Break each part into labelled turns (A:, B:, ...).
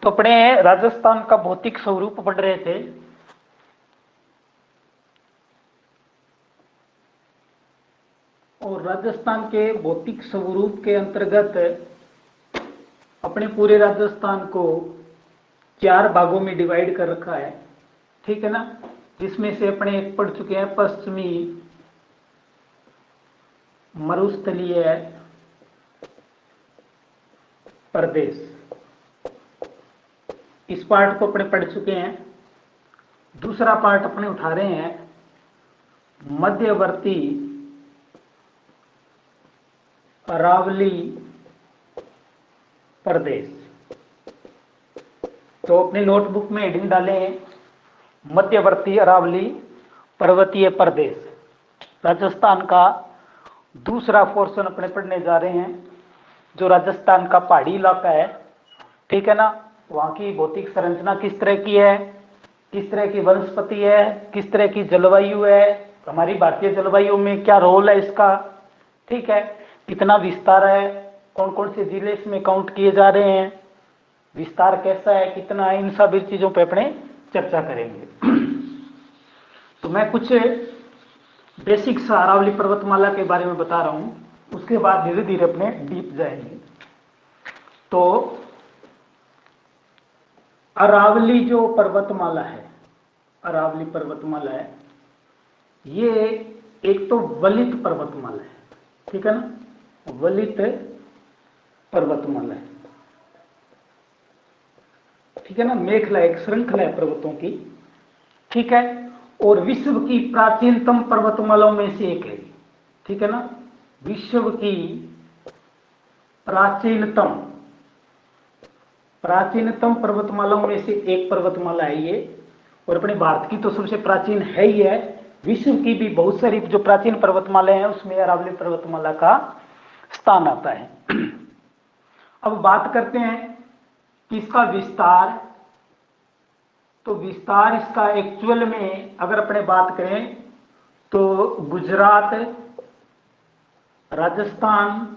A: तो अपने राजस्थान का भौतिक स्वरूप पढ़ रहे थे। और राजस्थान के भौतिक स्वरूप के अंतर्गत अपने पूरे राजस्थान को 4 भागों में डिवाइड कर रखा है, ठीक है ना। जिसमें से अपने एक पढ़ चुके हैं पश्चिमी मरुस्थलीय प्रदेश, इस पार्ट को अपने पढ़ चुके हैं। दूसरा पार्ट अपने उठा रहे हैं मध्यवर्ती अरावली प्रदेश। तो अपनी नोटबुक में हेडिंग डालें मध्यवर्ती अरावली पर्वतीय प्रदेश। राजस्थान का दूसरा पोर्शन अपने पढ़ने जा रहे हैं, जो राजस्थान का पहाड़ी इलाका है, ठीक है ना। वहाँ की भौतिक संरचना किस तरह की है, किस तरह की वनस्पति है, किस तरह की जलवायु है, हमारी भारतीय जलवायु में क्या रोल है इसका, ठीक है। कितना विस्तार है, कौन कौन से जिले इसमें काउंट किए जा रहे हैं, विस्तार कैसा है, कितना है, इन सभी चीजों पे अपने चर्चा करेंगे। तो मैं कुछ बेसिक्स अरावली पर्वतमाला के बारे में बता रहा हूं, उसके बाद धीरे धीरे अपने डीप जाएंगे। तो अरावली जो पर्वतमाला है, अरावली पर्वतमाला है, ये एक तो वलित पर्वतमाला है, ठीक है ना, वलित पर्वतमाला है, ठीक है ना। मेखला एक श्रृंखला है पर्वतों की, ठीक है। और विश्व की प्राचीनतम पर्वतमालाओं में से एक है, ठीक है ना। विश्व की प्राचीनतम पर्वतमालाओं में से एक पर्वतमाला है ये। और अपने भारत की तो सबसे प्राचीन है ही है, विश्व की भी बहुत सारी जो प्राचीन पर्वतमालाएं हैं उसमें अरावली पर्वतमाला का स्थान आता है। अब बात करते हैं कि इसका विस्तार, तो विस्तार इसका एक्चुअल में अगर अपने बात करें तो गुजरात, राजस्थान,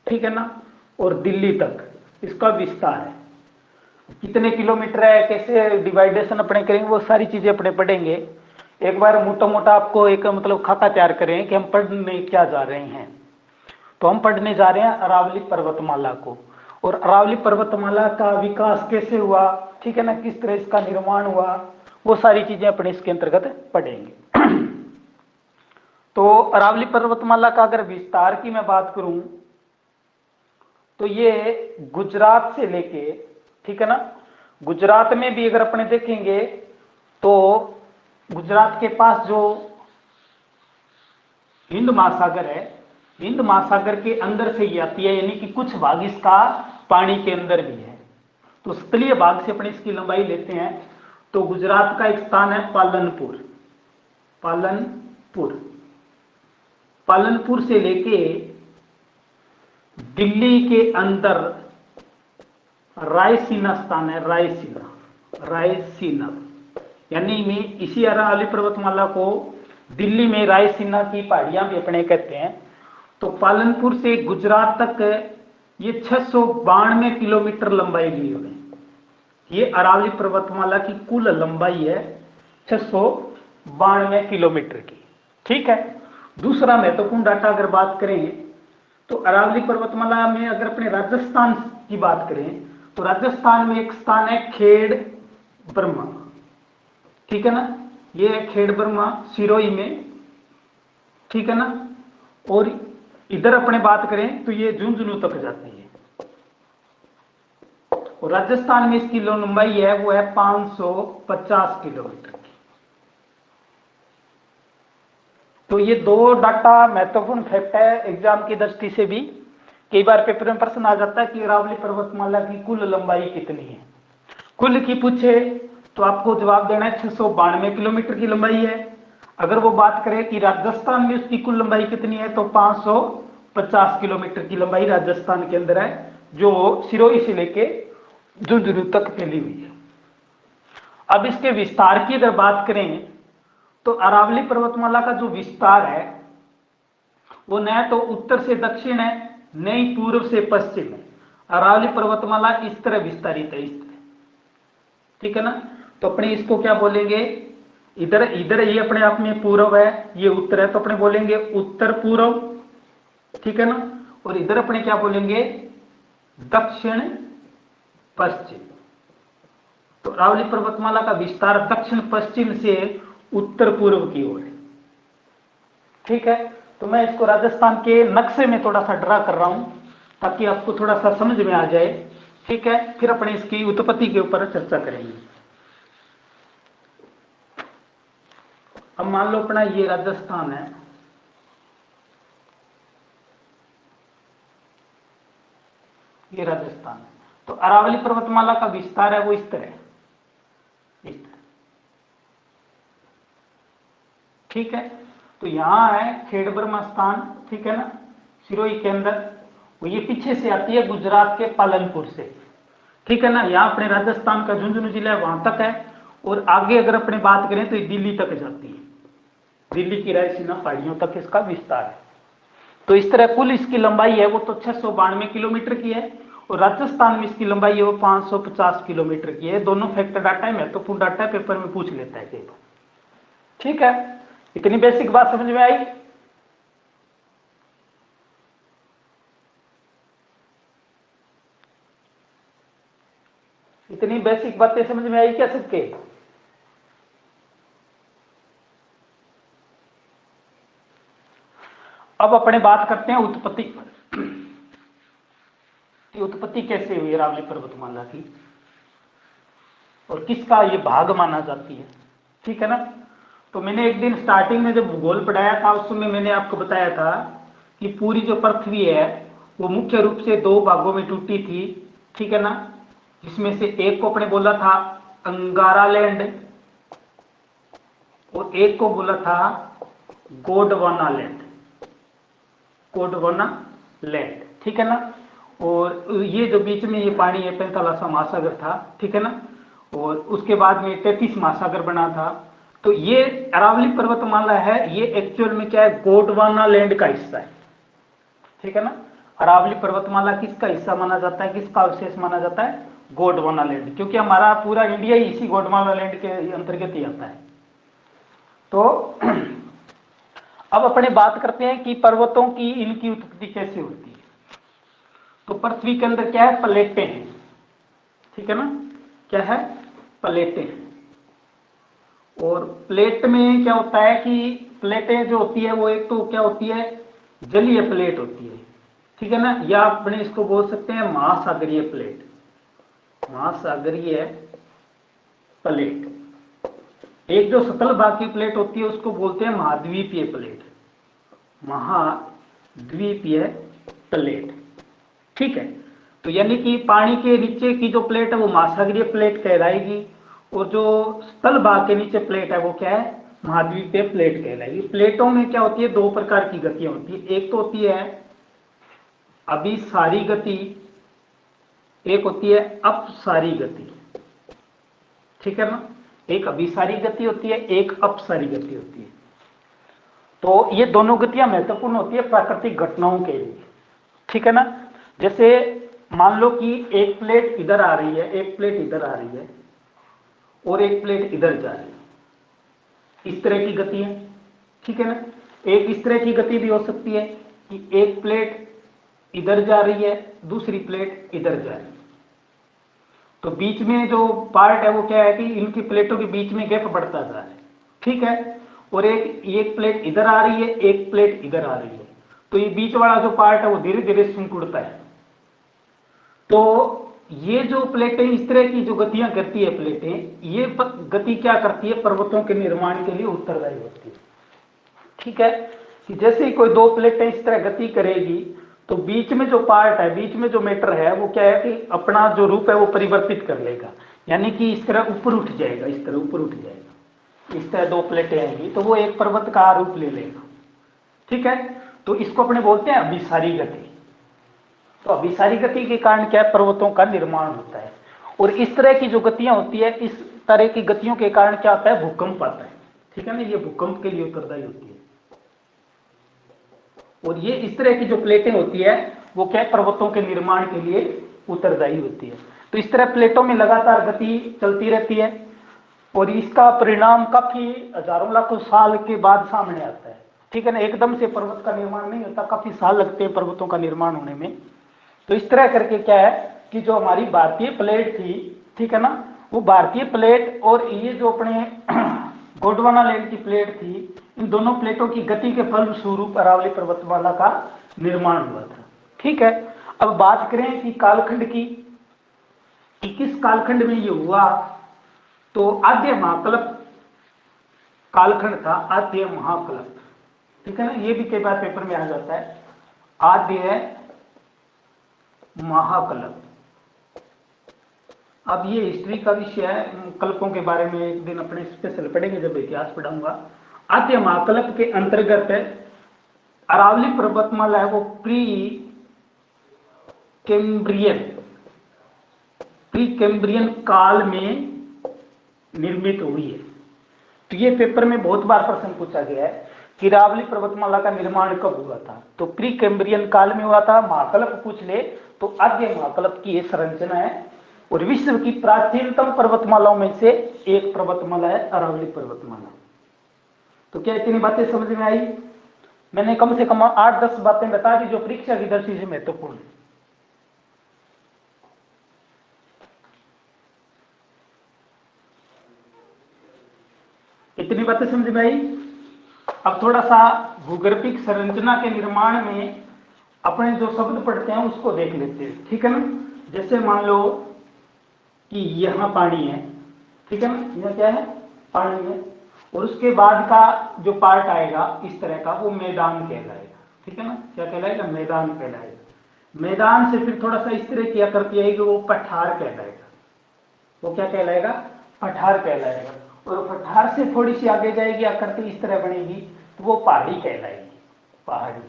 A: ठीक है ना, और दिल्ली तक इसका विस्तार है। कितने किलोमीटर है, कैसे डिवाइडेशन अपने करेंगे, वो सारी चीजें अपने पढ़ेंगे। एक बार मोटा मोटा आपको एक मतलब खाता तैयार करें कि हम पढ़ने क्या जा रहे हैं। तो हम पढ़ने जा रहे हैं अरावली पर्वतमाला को, और अरावली पर्वतमाला का विकास कैसे हुआ, ठीक है ना, किस तरह इसका निर्माण हुआ, वो सारी चीजें अपने इसके अंतर्गत पढ़ेंगे। तो अरावली पर्वतमाला का अगर विस्तार की मैं बात करूं तो ये गुजरात से लेके, ठीक है ना, गुजरात में भी अगर अपने देखेंगे तो गुजरात के पास जो हिंद महासागर है, हिंद महासागर के अंदर से ही आती है, यानी कि कुछ भाग इसका पानी के अंदर भी है। तो स्थलीय भाग से अपने इसकी लंबाई लेते हैं तो गुजरात का एक स्थान है पालनपुर। पालनपुर से लेके दिल्ली के अंदर रायसीना स्थान है, रायसीना, यानी में इसी अरावली पर्वतमाला को दिल्ली में रायसीना की पहाड़ियां भी अपने कहते हैं। तो पालनपुर से गुजरात तक ये 692 किलोमीटर लंबाई ली हुई है। ये अरावली पर्वतमाला की कुल लंबाई है 692 किलोमीटर की, ठीक है। दूसरा महत्वपूर्ण डाटा अगर बात करें तो अरावली पर्वतमाला में अगर अपने राजस्थान की बात करें तो राजस्थान में एक स्थान है खेड़ ब्रह्मा, ठीक है ना। ये है खेड़ ब्रह्मा सिरोही में, ठीक है ना। और इधर अपने बात करें तो ये झुंझुनू तक जाती है। और राजस्थान में इसकी लंबाई है वो है 550 किलोमीटर की। तो ये दो डाटा महत्वपूर्ण फैक्ट है एग्जाम की दृष्टि से भी। कई बार पेपर में प्रश्न आ जाता है कि अरावली पर्वतमाला की कुल लंबाई कितनी है। कुल की पूछे तो आपको जवाब देना है 692 किलोमीटर की लंबाई है। अगर वो बात करें कि राजस्थान में उसकी कुल लंबाई कितनी है तो 550 किलोमीटर की लंबाई राजस्थान के अंदर है, जो सिरोही से लेके झुंझुनू तक फैली हुई है। अब इसके विस्तार की अगर बात करें तो अरावली पर्वतमाला का जो विस्तार है वो न तो उत्तर से दक्षिण है, न ही पूर्व से पश्चिम है। अरावली पर्वतमाला इस तरह विस्तारित है, इस तरह, ठीक है ना। तो अपने इसको क्या बोलेंगे, इधर इधर ये अपने आप में पूर्व है, ये उत्तर है, तो अपने बोलेंगे उत्तर पूर्व, ठीक है ना। और इधर अपने क्या बोलेंगे, दक्षिण पश्चिम। तो अरावली पर्वतमाला का विस्तार दक्षिण पश्चिम से उत्तर पूर्व की ओर है, ठीक है। तो मैं इसको राजस्थान के नक्शे में थोड़ा सा ड्रा कर रहा हूं ताकि आपको थोड़ा सा समझ में आ जाए, ठीक है। फिर अपने इसकी उत्पत्ति के ऊपर चर्चा करेंगे। अब मान लो अपना ये राजस्थान है, ये राजस्थान है। तो अरावली पर्वतमाला का विस्तार है वो इस तरह, इस तरह, ठीक है। तो यहां है खेड़ब्रह्मा स्थान, ठीक है ना, सिरोही के अंदर। वो ये पीछे से आती है गुजरात के पालनपुर से, ठीक है ना। यहां अपने राजस्थान का झुंझुनू जिला है वहां तक है, और आगे अगर अपने बात करें तो ये दिल्ली तक जाती है, दिल्ली की रायसीना पहाड़ियों तक इसका विस्तार है। तो इस तरह कुल इसकी लंबाई है वो तो 692 किलोमीटर की है, और राजस्थान में इसकी लंबाई है वो 550 किलोमीटर की है। दोनों फैक्टर डाटा है, महत्वपूर्ण डाटा है, पेपर में पूछ लेता है कई बार, ठीक है। इतनी बेसिक बात समझ में आई। इतनी बेसिक बातें समझ में आई क्या सबके। अब अपने बात करते हैं उत्पत्ति पर, उत्पत्ति कैसे हुई अरावली पर्वतमाला की और किसका ये भाग माना जाती है, ठीक है ना। तो मैंने एक दिन स्टार्टिंग में जब भूगोल पढ़ाया था उस समय मैंने आपको बताया था कि पूरी जो पृथ्वी है वो मुख्य रूप से दो भागों में टूटी थी, ठीक है ना। जिसमें से एक को अपने बोला था अंगारा लैंड और एक को बोला था गोंडवाना लैंड, गोंडवाना लैंड, ठीक है ना। और ये जो बीच में ये पानी है 45वां महासागर था, ठीक है ना। और उसके बाद में 33 महासागर बना था। तो ये अरावली पर्वतमाला है, ये एक्चुअल में क्या है, गोंडवाना लैंड का हिस्सा है, ठीक है ना। अरावली पर्वतमाला किसका हिस्सा माना जाता है, किसका अवशेष माना जाता है, गोंडवाना लैंड, क्योंकि हमारा पूरा इंडिया ही इसी गोंडवाना लैंड के अंतर्गत ही आता है। तो अब अपने बात करते हैं कि पर्वतों की इनकी उत्पत्ति कैसे होती है। तो पृथ्वी के अंदर क्या है, प्लेटें हैं, ठीक है ना। क्या है, प्लेटें हैं। और प्लेट में क्या होता है कि प्लेटें जो होती है वो एक तो क्या होती है, जलीय प्लेट होती है, ठीक है ना। या अपने इसको बोल सकते हैं महासागरीय प्लेट, महासागरीय प्लेट। एक जो सतल भाग की प्लेट होती है उसको बोलते हैं महाद्वीपीय प्लेट, महाद्वीपीय प्लेट, ठीक है। तो यानी कि पानी के नीचे की जो प्लेट है वो महासागरीय प्लेट कहलाएगी, और जो स्थल भाग के नीचे प्लेट है वो क्या है, महाद्वीपीय प्लेट कहलाएगी। प्लेटों में क्या होती है, दो प्रकार की गतियां होती है, एक तो होती है अभिसारी गति, एक होती है अपसारी गति, ठीक है ना। एक अभिसारी गति होती है, एक अपसारी गति होती है। तो ये दोनों गतियां महत्वपूर्ण होती है प्राकृतिक घटनाओं के लिए, ठीक है ना। जैसे मान लो कि एक प्लेट इधर आ रही है, एक प्लेट इधर आ रही है और एक प्लेट इधर जा रही है, इस तरह की गति है, ठीक है ना। एक इस तरह की गति भी हो सकती है कि एक प्लेट इधर जा रही है, दूसरी प्लेट इधर जा रही है, तो बीच में जो पार्ट है वो क्या है कि इनकी प्लेटों के बीच में गैप बढ़ता जा रहा है, ठीक है। और एक प्लेट इधर आ रही है, एक प्लेट इधर आ रही है, तो ये बीच वाला जो पार्ट है वो धीरे धीरे सिकुड़ता है। तो ये जो प्लेटें इस तरह की जो गतियां करती है प्लेटें, ये गति क्या करती है, पर्वतों के निर्माण के लिए उत्तरदायी होती है, ठीक है। कि जैसे ही कोई दो प्लेटें इस तरह गति करेगी तो बीच में जो पार्ट है, बीच में जो मैटर है वो क्या है कि अपना जो रूप है वो परिवर्तित कर लेगा, यानी कि इस तरह ऊपर उठ जाएगा, इस तरह ऊपर उठ जाएगा। इस तरह दो प्लेटें आएंगी तो वो एक पर्वत का रूप ले लेगा, ठीक है। तो इसको अपने बोलते हैं अभिसारी गति। तो अभिसारी गति के कारण क्या है, पर्वतों का निर्माण होता है। और इस तरह की जो गतियां होती है, इस तरह की गतियों के कारण क्या होता है, भूकंप आता है, ठीक है ना। ये भूकंप के लिए उत्तरदायी होती है। और ये इस तरह की जो प्लेटें होती है वो क्या पर्वतों के निर्माण के लिए उत्तरदायी होती है। तो इस तरह प्लेटों में लगातार गति चलती रहती है और इसका परिणाम काफी हजारों लाखों साल के बाद सामने आता है। ठीक है ना, एकदम से पर्वत का निर्माण नहीं होता, काफी साल लगते हैं पर्वतों का निर्माण होने में। तो इस तरह करके क्या है कि जो हमारी भारतीय प्लेट थी, ठीक है ना, वो भारतीय प्लेट और ये जो अपने गोंडवाना लैंड की प्लेट थी, इन दोनों प्लेटों की गति के फलस्वरूप अरावली पर्वतमाला का निर्माण हुआ था। ठीक है, अब बात करें कि कालखंड की, कि किस कालखंड में ये हुआ, तो आद्य महाकल्प कालखंड था, आद्य महाकल्प। ठीक है ना, ये भी कई बार पेपर में आ जाता है, आद्य महाकल्प। अब ये हिस्ट्री का विषय है, कल्पों के बारे में एक दिन अपने स्पेशल पढ़ेंगे जब इतिहास पढ़ाऊंगा। आद्य महाकल्प के अंतर्गत अरावली पर्वतमाला है वो प्री कैम्ब्रियन काल में निर्मित हुई है। तो ये पेपर में बहुत बार प्रश्न पूछा गया है कि अरावली पर्वतमाला का निर्माण कब हुआ था, तो प्री कैम्ब्रियन काल में हुआ था। महाकल्प पूछ ले तो आद्य महाकल्प की ये संरचना है और विश्व की प्राचीनतम पर्वतमालाओं में से एक पर्वतमाला है अरावली पर्वतमाला। तो क्या इतनी बातें समझ में आई? मैंने कम से कम 8-10 बातें बता दी जो परीक्षा की दृष्टि से महत्वपूर्ण है। इतनी बातें समझ में आई? अब थोड़ा सा भूगर्भिक संरचना के निर्माण में अपने जो शब्द पढ़ते हैं उसको देख लेते हैं। ठीक है ना, जैसे मान लो कि यहां पानी है, ठीक है ना, यह क्या है, पानी है, और उसके बाद का जो पार्ट आएगा इस तरह का वो मैदान कहलाएगा। ठीक है ना, क्या कहलाएगा, मैदान कहलाएगा। मैदान से फिर थोड़ा सा इस तरह की आकृति आएगी वो पठार कहलाएगा। वो क्या कहलाएगा, पठार कहलाएगा। और पठार से थोड़ी सी आगे जाएगी आकृति इस तरह बनेगी तो वो पहाड़ी कहलाएगी, पहाड़ी।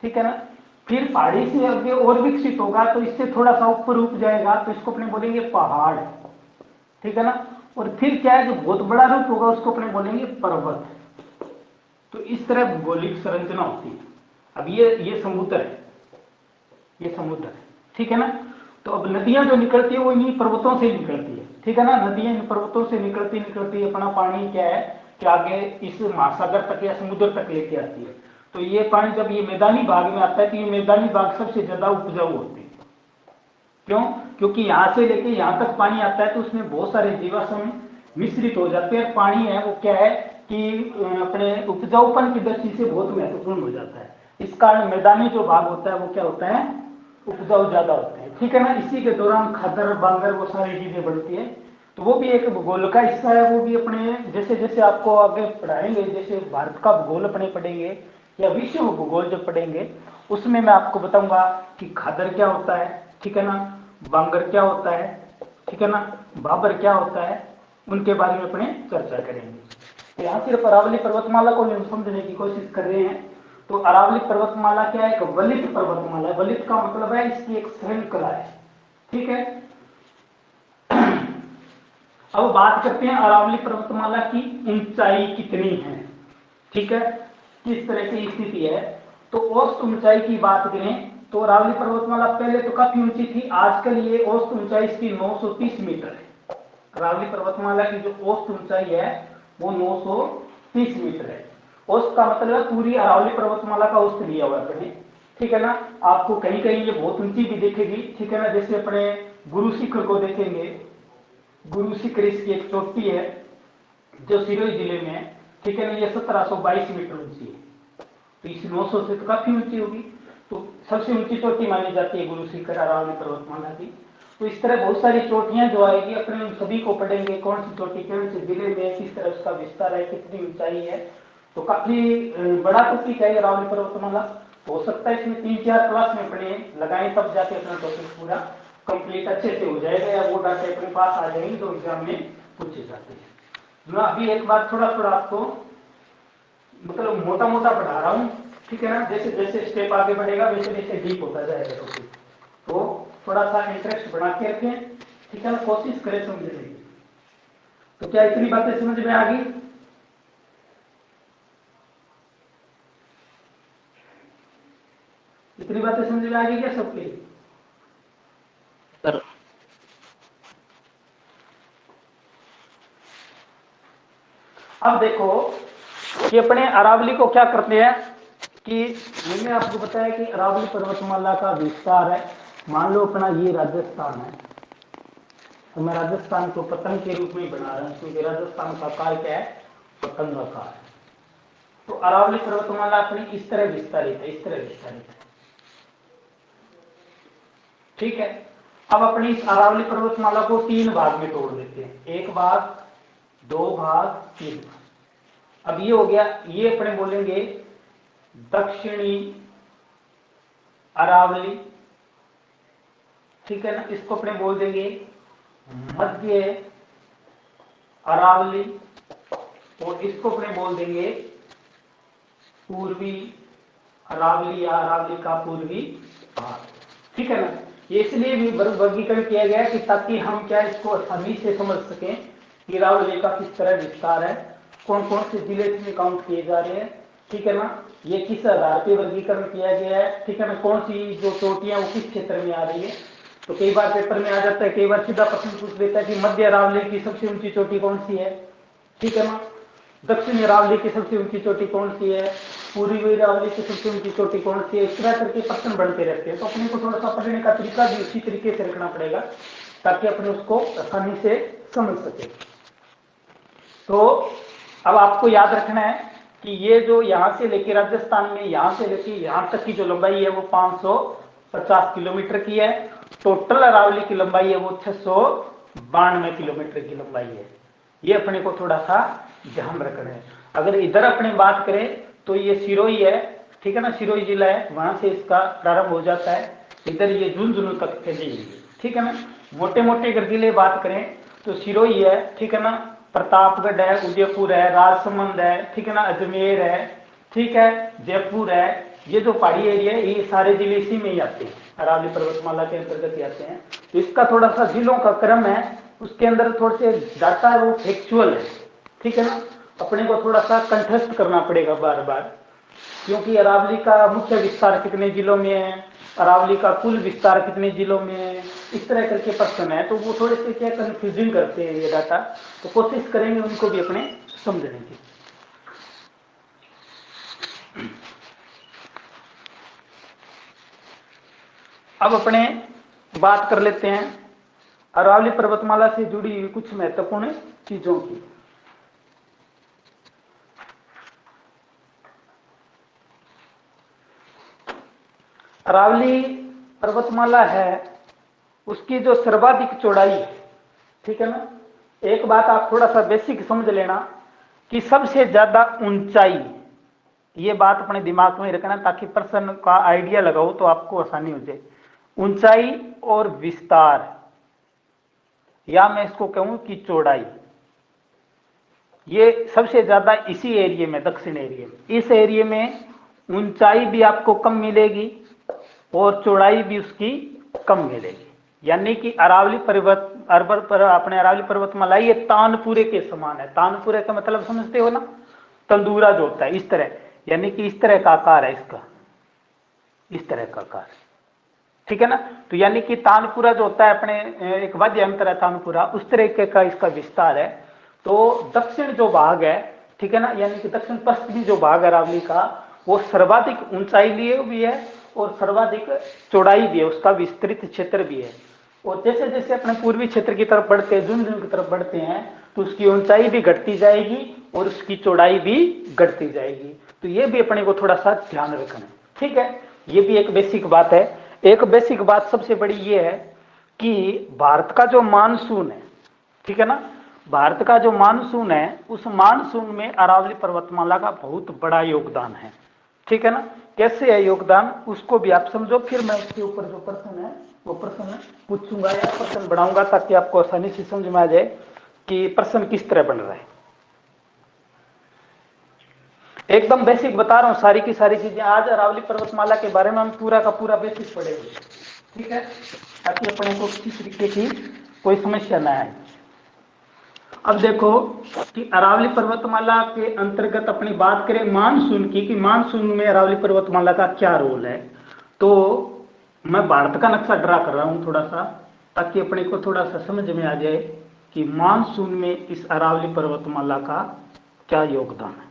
A: ठीक है ना, फिर पहाड़ी से आगे और विकसित होगा तो इससे थोड़ा सा ऊपर उठ जाएगा तो इसको अपने बोलेंगे पहाड़। ठीक है ना, और फिर क्या है, जो बहुत बड़ा रूप होगा उसको अपने बोलेंगे पर्वत। तो इस तरह भौगोलिक संरचना होती है। अब ये समुद्र है, ये समुद्र है। ठीक है ना, तो अब नदियां जो निकलती है वो इन्हीं पर्वतों से निकलती है। ठीक है ना, नदियां इन पर्वतों से निकलती अपना पानी क्या है कि आगे इस महासागर तक या समुद्र तक लेके आती है। तो ये पानी जब ये मैदानी भाग में आता है तो ये मैदानी भाग सबसे ज्यादा उपजाऊ होते हैं। क्यों? क्योंकि यहां से लेके यहां तक पानी आता है तो उसमें बहुत सारे जीवाश्म मिश्रित हो जाते हैं। पानी है वो क्या है कि अपने उपजाऊपन की दृष्टि से बहुत महत्वपूर्ण हो जाता है। इस कारण मैदानी जो भाग होता है वो क्या होता है, उपजाऊ ज्यादा होते हैं। ठीक है ना, इसी के दौरान खदर बांगर वो सारी चीजें बढ़ती है। तो वो भी एक भूगोल का हिस्सा है। वो भी अपने जैसे जैसे आपको आगे पढ़ाएंगे, जैसे भारत का भूगोल अपने पढ़ेंगे या विश्व भूगोल जो पढ़ेंगे उसमें मैं आपको बताऊंगा कि खदर क्या होता है, ठीक है ना, बांगर क्या होता है, ठीक है ना, बाबर क्या होता है, उनके बारे में अपने चर्चा करेंगे। यहाँ सिर्फ अरावली पर्वतमाला को हम समझने की कोशिश कर रहे हैं। तो अरावली पर्वतमाला क्या है, एक वलित पर्वतमाला है। वलित का मतलब है इसकी एक श्रृंखला है। ठीक है, अब बात करते हैं अरावली पर्वतमाला की ऊंचाई कितनी है। ठीक है, किस तरह की स्थिति है। तो औसत ऊंचाई की बात करें तो अरावली पर्वतमाला पहले तो काफी ऊंची थी, आजकल ये औसत ऊंचाई इसकी 930 मीटर है। अरावली पर्वतमाला की जो औसत ऊंचाई है वो 930 मीटर है। औसत का मतलब है पूरी अरावली पर्वतमाला का औसत लिया हुआ है। ठीक है ना, आपको कहीं कहीं ये बहुत ऊंची भी दिखेगी। ठीक है ना, जैसे अपने गुरु शिखर को देखेंगे, गुरु शिखर इसकी एक चोटी है जो सिरोही जिले में है। ठीक है ना, ये 1722 मीटर ऊंची है। तो इस 900 से तो काफी ऊंची होगी। तो सबसे ऊंची चोटी मानी जाती है गुरु शिखर अरावली पर्वतमाला की। तो इस तरह बहुत सारी चोटियां जो आएगी अपने उन सभी को पढ़ेंगे, कौन सी चोटी कौन से जिले में, किस तरह उसका विस्तार है, कितनी ऊंचाई है। तो काफी बड़ा टॉपिक है अरावली पर्वतमाला। हो सकता है इसमें 3-4 क्लास में पढ़े लगाएं तब जाके अपना टॉपिक पूरा कंप्लीट अच्छे से हो जाएगा, या वो डाटा अपने पास आ जाएंगे तो एग्जाम में पूछे जाते हैं। मैं अभी एक बार थोड़ा थोड़ा आपको मतलब मोटा मोटा पढ़ा रहा हूं। ठीक है ना, जैसे जैसे स्टेप आगे बढ़ेगा वैसे वैसे डीप होता जाएगा टॉपिक। तो थोड़ा सा इंटरेस्ट बढ़ा के रखें। ठीक है ना, कोशिश करें समझने की। तो क्या इतनी बातें समझ में आ गई? इतनी बातें समझ में आ गई क्या सबके?
B: सर
A: अब देखो कि अपने अरावली को क्या करते हैं कि मैंने आपको बताया कि अरावली पर्वतमाला का विस्तार है। मान लो अपना ये राजस्थान है, तो मैं राजस्थान को पतंग के रूप में बना रहा हूं क्योंकि राजस्थान का काल क्या है, पतंग का काल है। तो अरावली पर्वतमाला अपनी इस तरह विस्तारित है, इस तरह विस्तारित है। ठीक है, अब अपनी इस अरावली पर्वतमाला को 3 भाग में तोड़ देते हैं, 1 भाग, 2 भाग, 3 भाग। अब ये हो गया, ये अपने बोलेंगे दक्षिणी अरावली, ठीक है ना। इसको अपने बोल देंगे मध्य अरावली, और इसको अपने बोल देंगे पूर्वी अरावली या अरावली का पूर्वी भाग, ठीक है ना। ये इसलिए भी वर्गीकरण किया गया है कि ताकि हम क्या इसको आसानी से समझ सकें कि अरावली का किस तरह विस्तार है, कौन कौन से जिले इसमें काउंट किए जा रहे हैं, ठीक है ना। ये किस आधार पे वर्गीकरण किया गया है, ठीक है ना। कौन सी जो चोटियां वो किस क्षेत्र में आ रही है। तो कई बार पेपर में आ जाता है, कई बार सीधा प्रश्न पूछ देता है कि मध्य अरावली की सबसे ऊंची चोटी कौन सी है, ठीक है ना। दक्षिणी अरावली की सबसे ऊंची चोटी कौन सी है, पूर्वी अरावली की सबसे ऊंची चोटी कौन सी है। इस तरह करके प्रश्न बढ़ते रहते हैं, तो अपने को थोड़ा सा पढ़ने का तरीका भी उसी तरीके से रखना पड़ेगा ताकि अपने उसको आसानी से समझ सके। तो अब आपको याद रखना है कि ये जो यहां से लेके राजस्थान में यहां से लेके यहां तक की जो लंबाई है वो 550 किलोमीटर की है। टोटल अरावली की लंबाई है वो 692 किलोमीटर की लंबाई है। ये अपने को थोड़ा सा ध्यान रखना है। अगर इधर अपने बात करें तो ये सिरोही है, ठीक है ना, सिरोही जिला है, वहां से इसका प्रारंभ हो जाता है, इधर ये झुंझुनू तक फैली हुई है, ठीक है ना। मोटे मोटे अगर जिले बात करें तो सिरोही है, ठीक है ना, प्रतापगढ़ है, उदयपुर है, राजसमंद है, ठीक है ना, अजमेर है, ठीक है, जयपुर है। ये जो पहाड़ी एरिया है ये सारे जिले इसी में ही आते हैं, अरावली पर्वतमाला के अंतर्गत ही आते हैं। तो इसका थोड़ा सा जिलों का क्रम है, उसके अंदर थोड़े से डाटा है वो फैक्चुअल है, ठीक है ना। अपने को थोड़ा सा कंठस्थ करना पड़ेगा बार बार, क्योंकि अरावली का मुख्य विस्तार कितने जिलों में है, अरावली का कुल विस्तार कितने जिलों में है, इस तरह करके प्रश्न है। तो वो थोड़े से क्या कंफ्यूजिंग करते हैं ये डाटा, तो कोशिश करेंगे उनको भी अपने समझने की। अब अपने बात कर लेते हैं अरावली पर्वतमाला से जुड़ी हुई कुछ महत्वपूर्ण चीजों की। अरावली पर्वतमाला है उसकी जो सर्वाधिक चौड़ाई, ठीक है ना। एक बात आप थोड़ा सा बेसिक समझ लेना कि सबसे ज्यादा ऊंचाई, ये बात अपने दिमाग में रखना ताकि प्रश्न का आइडिया लगाओ तो आपको आसानी हो जाए। ऊंचाई और विस्तार, या मैं इसको कहूं कि चौड़ाई, ये सबसे ज्यादा इसी एरिया में, दक्षिण एरिया में। इस एरिया में ऊंचाई भी आपको कम मिलेगी और चौड़ाई भी उसकी कम मिलेगी। यानी कि अरावली पर्वत अपने अरावली पर्वतमाला ये तानपुरे के समान है। तानपुरे का मतलब समझते हो ना, तंदूरा जो होता है इस तरह, यानी कि इस तरह का आकार है इसका, इस तरह का आकार, ठीक है ना। तो यानी कि तानपुरा जो होता है अपने एक वाद्य यंत्र है तानपुरा, उस तरीके का इसका विस्तार है। तो दक्षिण जो भाग है, ठीक है ना, यानी कि दक्षिण पश्चिमी जो भाग अरावली का वो सर्वाधिक ऊंचाई लिए भी है और सर्वाधिक चौड़ाई भी है, उसका विस्तृत क्षेत्र भी है। और जैसे जैसे अपने पूर्वी क्षेत्र की तरफ बढ़ते हैं, झुंझुनू की तरफ बढ़ते हैं, तो उसकी ऊंचाई भी घटती जाएगी और उसकी चौड़ाई भी घटती जाएगी। तो ये भी अपने को थोड़ा सा ध्यान रखना है, ठीक है। ये भी एक बेसिक बात है। एक बेसिक बात सबसे बड़ी ये है कि भारत का जो मानसून है, ठीक है ना, भारत का जो मानसून है उस मानसून में अरावली पर्वतमाला का बहुत बड़ा योगदान है, ठीक है ना। कैसे है योगदान उसको भी आप समझो, फिर मैं इसके ऊपर जो प्रश्न है वो प्रश्न पूछूंगा या प्रश्न बढ़ाऊंगा ताकि आपको आसानी से समझ में आ जाए कि प्रश्न किस तरह बन रहा है। एकदम बेसिक बता रहा हूं, सारी की सारी चीजें आज अरावली पर्वतमाला के बारे में हम पूरा का पूरा बेसिक पढ़ेंगे, ठीक है, ताकि अपने को किसी तरीके की कोई समस्या ना आए। अब देखो कि अरावली पर्वतमाला के अंतर्गत अपनी बात करें मानसून की, कि मानसून में अरावली पर्वतमाला का क्या रोल है। तो मैं भारत का नक्शा ड्रा कर रहा हूं थोड़ा सा, ताकि अपने को थोड़ा सा समझ में आ जाए कि मानसून में इस अरावली पर्वतमाला का क्या योगदान है।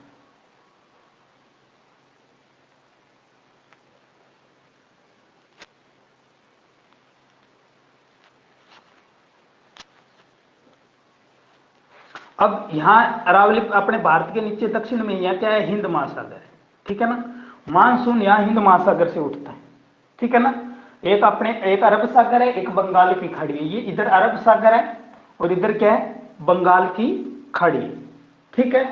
A: अब यहाँ अरावली अपने भारत के नीचे दक्षिण में यहाँ क्या है, हिंद महासागर है, ठीक है ना। मानसून यहाँ हिंद महासागर से उठता है, ठीक है ना। एक अपने एक अरब सागर है, एक बंगाल की खाड़ी है। ये इधर अरब सागर है और इधर क्या है, बंगाल की खाड़ी है, ठीक है।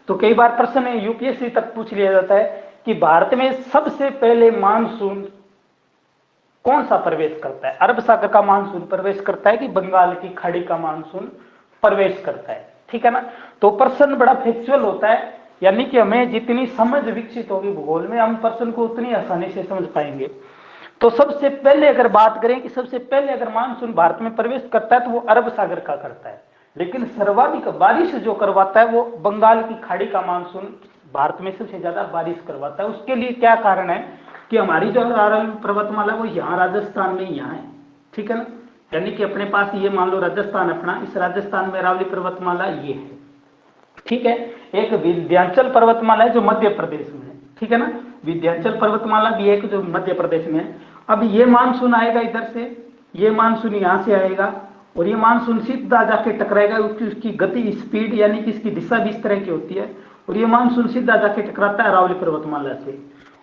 A: तो कई बार प्रश्न है यूपीएससी तक पूछ लिया जाता है कि भारत में सबसे पहले मानसून कौन सा प्रवेश करता है, अरब सागर का मानसून प्रवेश करता है कि बंगाल की खाड़ी का मानसून प्रवेश करता है, ठीक है ना। तो प्रश्न बड़ा फैक्चुअल होता है, यानी कि हमें जितनी समझ विकसित होगी भूगोल में, हम प्रश्न को उतनी आसानी से समझ पाएंगे। तो सबसे पहले अगर बात करें कि सबसे पहले अगर मानसून भारत में प्रवेश करता है तो वो अरब सागर का करता है, लेकिन सर्वाधिक बारिश जो करवाता है वो बंगाल की खाड़ी का मानसून भारत में सबसे ज्यादा बारिश करवाता है। उसके लिए क्या कारण है कि हमारी जो अरावली पर्वतमाला वो यहाँ राजस्थान में यहाँ है, ठीक है ना। यानी कि अपने पास ये मान लो राजस्थान अपना, इस राजस्थान में अरावली पर्वतमाला ये है, ठीक है। एक विंध्याचल पर्वतमाला है जो मध्य प्रदेश में है, ठीक है ना। विंध्याचल पर्वतमाला भी एक जो मध्य प्रदेश में है। अब ये मानसून आएगा इधर से, ये मानसून यहां से आएगा और ये मानसून सीधा जाके टकराएगा। उसकी गति स्पीड यानी कि इसकी दिशा भी इस तरह की होती है और ये मानसून सीधा जाके टकराता है अरावली पर्वतमाला से।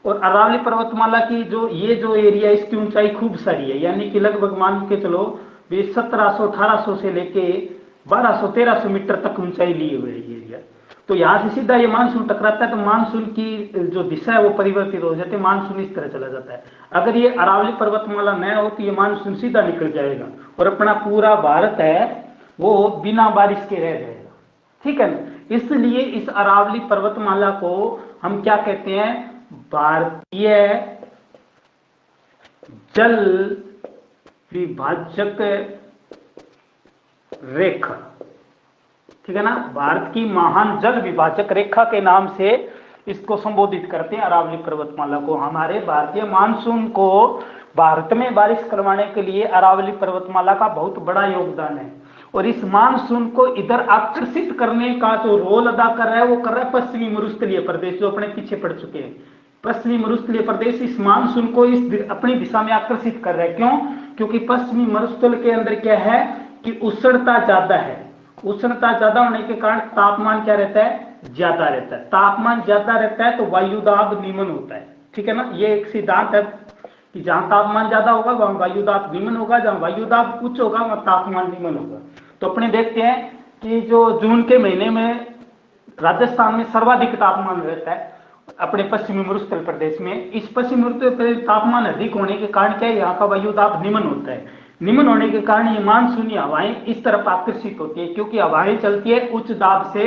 A: और अरावली पर्वतमाला की जो ये जो एरिया इसकी ऊंचाई खूब सारी है, यानी कि लगभग मान के चलो 1700-1800 से लेके 1200-1300 मीटर तक ऊंचाई लिए हुए है ये एरिया। तो यहां से सीधा ये मानसून टकराता है तो मानसून की जो दिशा है वो परिवर्तित हो जाती है, मानसून इस तरह चला जाता है। अगर ये अरावली पर्वतमाला न हो तो ये मानसून सीधा निकल जाएगा और अपना पूरा भारत है वो बिना बारिश के रह जाएगा, ठीक है ना। इसलिए इस अरावली पर्वतमाला को हम क्या कहते हैं, भारतीय जल विभाजक रेखा, ठीक है ना। भारत की महान जल विभाजक रेखा के नाम से इसको संबोधित करते हैं अरावली पर्वतमाला को। हमारे भारतीय मानसून को भारत में बारिश करवाने के लिए अरावली पर्वतमाला का बहुत बड़ा योगदान है। और इस मानसून को इधर आकर्षित करने का जो रोल अदा कर रहा है वो कर रहा है पश्चिमी मरुस्थलीय प्रदेश, जो अपने पीछे पड़ चुके हैं। पश्चिमी मरुस्थलीय प्रदेश इस मानसून को इस अपनी दिशा में आकर्षित कर रहा है। क्यों? क्योंकि पश्चिमी मरुस्थल के अंदर क्या है कि उष्णता ज्यादा है। उष्णता ज्यादा होने के कारण तापमान क्या रहता है, ज्यादा रहता है। तापमान ज्यादा रहता है तो वायुदाब निम्न होता है, ठीक है ना। ये एक सिद्धांत है कि जहां तापमान ज्यादा होगा वहां वायुदाब निम्न होगा, जहां वायुदाब उच्च होगा वहां तापमान निम्न होगा। तो अपने देखते हैं कि जो जून के महीने में राजस्थान में सर्वाधिक तापमान रहता है अपने पश्चिमी मरुस्थल प्रदेश में। इस पश्चिमी मरुस्थल तापमान अधिक होने के कारण क्या है, यहाँ का वायुदाब निम्न होता है। निम्न होने के कारण ये मानसूनी हवाएं इस तरफ आकर्षित होती है, क्योंकि हवाएं चलती है उच्च दाब से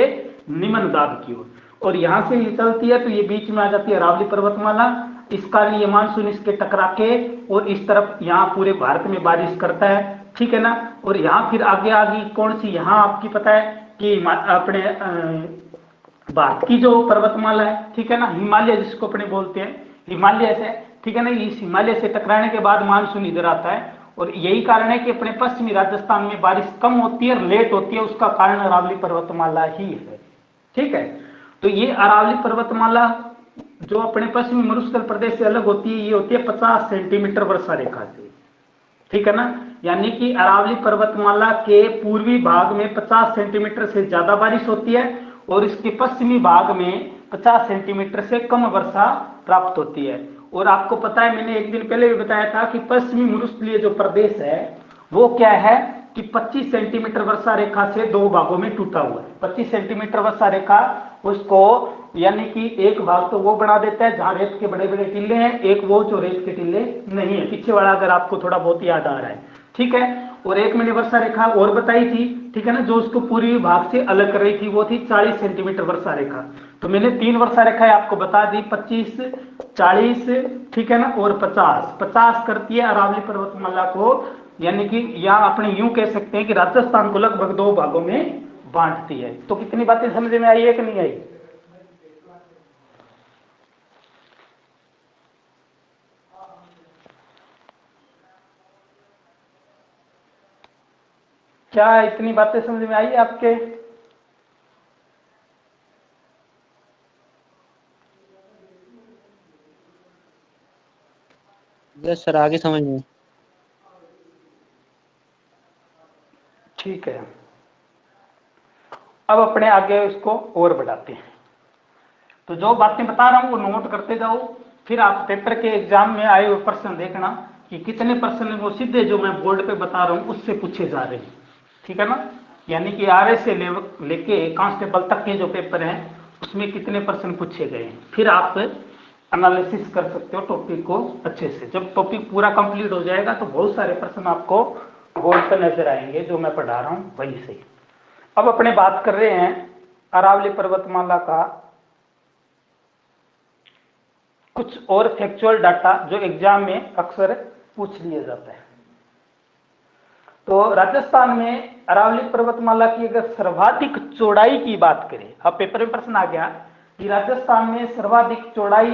A: निम्न दाब की ओर, और यहां से ये चलती है तो ये बीच में आ जाती है अरावली पर्वतमाला। इस कारण ये मानसून इसके टकरा के और इस तरफ यहाँ पूरे भारत में बारिश करता है, ठीक है ना। और यहाँ फिर आगे आगे कौन सी, यहाँ आपकी पता है कि अपने भारत की जो पर्वतमाला है, ठीक है ना, हिमालय जिसको अपने बोलते हैं, हिमालय से, ठीक है ना, इस हिमालय से टकराने के बाद मानसून इधर आता है। और यही कारण है कि अपने पश्चिमी राजस्थान में बारिश कम होती है और लेट होती है, उसका कारण अरावली पर्वतमाला ही है, ठीक है। तो ये अरावली पर्वतमाला जो अपने पश्चिमी मरुस्थल प्रदेश से अलग होती है, ये होती है 50 सेंटीमीटर वर्षा रेखा से, ठीक है ना। यानी कि अरावली पर्वतमाला के पूर्वी भाग में 50 सेंटीमीटर से ज्यादा बारिश होती है और इसके पश्चिमी भाग में 50 सेंटीमीटर से कम वर्षा प्राप्त होती है। और आपको पता है, मैंने एक दिन पहले भी बताया था कि पश्चिमी मरुस्थलीय जो प्रदेश है वो क्या है कि 25 सेंटीमीटर वर्षा रेखा से दो भागों में टूटा हुआ है। 25 सेंटीमीटर वर्षा रेखा उसको यानी कि एक भाग तो वो बना देता है जहां रेत के बड़े बड़े टीले हैं, एक वो जो रेत के टीले नहीं है, पीछे वाला अगर आपको थोड़ा बहुत याद आ रहा है, ठीक है। और एक मैंने वर्षा रेखा और बताई थी, ठीक है ना, जो उसको पूर्वी भाग से अलग कर रही थी, वो थी 40 सेंटीमीटर वर्षा रेखा। तो मैंने 3 वर्षा रेखाएं आपको बता दी, 25, 40, ठीक है ना, और 50। 50 करती है अरावली पर्वतमाला को, यानी कि या अपने यूं कह सकते हैं कि राजस्थान को लगभग दो भागों में बांटती है। तो कितनी बातें समझ में आई है कि नहीं आई? क्या इतनी बातें समझ में आई आपके?
B: यस सर, आगे समझ में।
A: ठीक है, अब अपने आगे इसको और बढ़ाते हैं। तो जो बातें बता रहा हूं वो नोट करते जाओ, फिर आप पेपर के एग्जाम में आए हुए प्रश्न देखना कि कितने प्रश्न वो सीधे जो मैं बोर्ड पे बता रहा हूं उससे पूछे जा रहे हैं। ठीक है ना, यानी कि आरएस से लेके कांस्टेबल तक के जो पेपर हैं उसमें कितने प्रश्न पूछे गए हैं, फिर आप एनालिसिस कर सकते हो टॉपिक को अच्छे से। जब टॉपिक पूरा कंप्लीट हो जाएगा तो बहुत सारे प्रश्न आपको बोर्ड पर नजर आएंगे जो मैं पढ़ा रहा हूं वही से। अब अपने बात कर रहे हैं अरावली पर्वतमाला का कुछ और फैक्चुअल डाटा जो एग्जाम में अक्सर पूछ लिया जाता है। तो राजस्थान में अरावली पर्वतमाला की अगर सर्वाधिक चौड़ाई की बात करें, अब पेपर में प्रश्न आ गया कि राजस्थान में सर्वाधिक चौड़ाई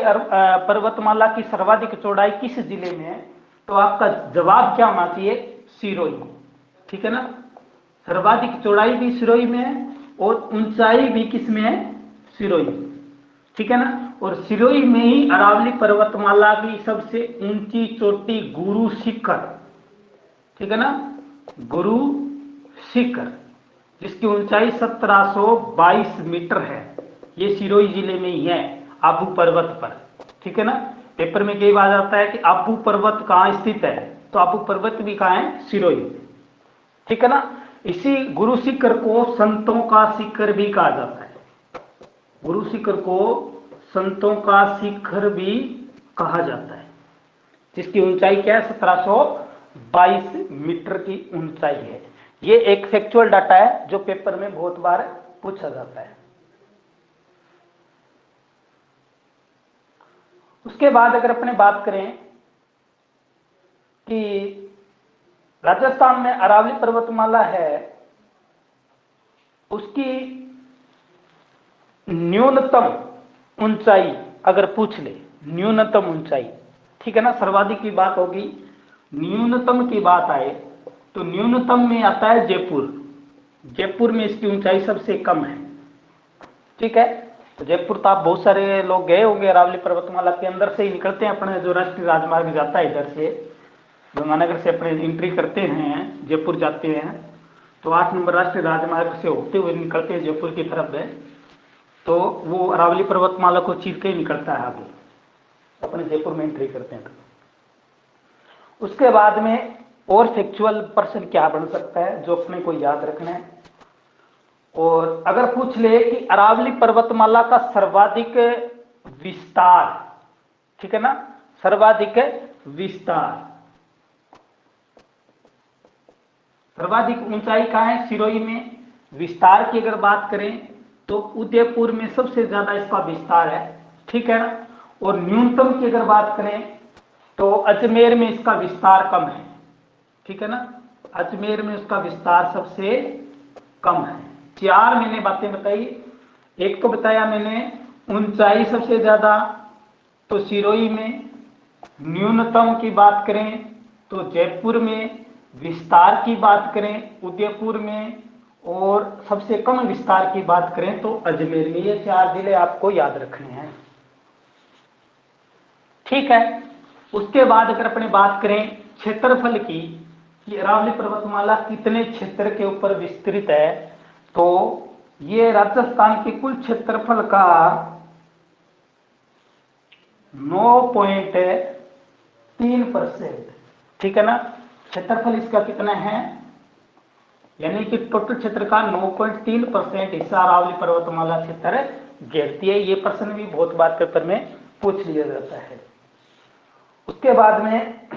A: पर्वतमाला की सर्वाधिक चौड़ाई किस जिले में है, तो आपका जवाब क्या होना चाहिए? सिरोही। ठीक है ना, सर्वाधिक चौड़ाई भी सिरोही में है और ऊंचाई भी किस में है? सिरोही। ठीक है ना, और सिरोही में ही अरावली पर्वतमाला की सबसे ऊंची चोटी गुरु शिखर, ठीक है ना, गुरु शिखर, जिसकी ऊंचाई 1722 मीटर है, ये सिरोही जिले में ही है, आबू पर्वत पर। ठीक है ना, पेपर में कई बार आता है कि आबू पर्वत कहां स्थित है, तो आबू पर्वत भी कहां है? सिरोही। ठीक है ना, इसी गुरु शिखर को संतों का शिखर भी कहा जाता है। गुरु शिखर को संतों का शिखर भी कहा जाता है, जिसकी ऊंचाई क्या है? 1722 मीटर की ऊंचाई है। ये एक फैक्चुअल डाटा है जो पेपर में बहुत बार पूछा जाता है। उसके बाद अगर अपने बात करें कि राजस्थान में अरावली पर्वतमाला है, उसकी न्यूनतम ऊंचाई अगर पूछ ले, न्यूनतम ऊंचाई, ठीक है ना, सर्वाधिक की बात होगी, न्यूनतम की बात आए तो न्यूनतम में आता है जयपुर। जयपुर में इसकी ऊंचाई सबसे कम है। ठीक है, तो जयपुर तो आप बहुत सारे लोग गए होंगे, अरावली पर्वतमाला के अंदर से ही निकलते हैं अपने, जो राष्ट्रीय राजमार्ग जाता है इधर से, गंगानगर से अपने एंट्री करते हैं, जयपुर जाते हैं, तो 8 नंबर राष्ट्रीय राजमार्ग से होते हुए निकलते हैं जयपुर की तरफ है, तो वो अरावली पर्वतमाला को चीर के ही निकलता है आगे, अपने जयपुर में एंट्री करते हैं। तो उसके बाद में और फैक्चुअल प्रश्न क्या बन सकता है जो अपने को याद रखना है, और अगर पूछ ले कि अरावली पर्वतमाला का सर्वाधिक विस्तार, ठीक है ना, सर्वाधिक विस्तार, सर्वाधिक ऊंचाई कहां है? सिरोही में। विस्तार की अगर बात करें तो उदयपुर में सबसे ज्यादा इसका विस्तार है। ठीक है ना, और न्यूनतम की अगर बात करें तो अजमेर में इसका विस्तार कम है। ठीक है ना, अजमेर में उसका विस्तार सबसे कम है। 4 मैंने बातें बताई, एक तो बताया मैंने ऊंचाई सबसे ज्यादा तो सिरोही में, न्यूनतम की बात करें तो जयपुर में, विस्तार की बात करें उदयपुर में, और सबसे कम विस्तार की बात करें तो अजमेर में। ये 4 जिले आपको याद रखने हैं। ठीक है, उसके बाद अगर अपने बात करें क्षेत्रफल की कि अरावली पर्वतमाला कितने क्षेत्र के ऊपर विस्तृत है, तो ये राजस्थान के कुल क्षेत्रफल का 9.3%। ठीक है ना, क्षेत्रफल इसका कितना है, यानी कि टोटल क्षेत्र का 9.3% हिस्सा अरावली पर्वतमाला क्षेत्र घेरती है। ये प्रश्न भी बहुत बार पेपर में पूछ लिया जाता है। उसके बाद में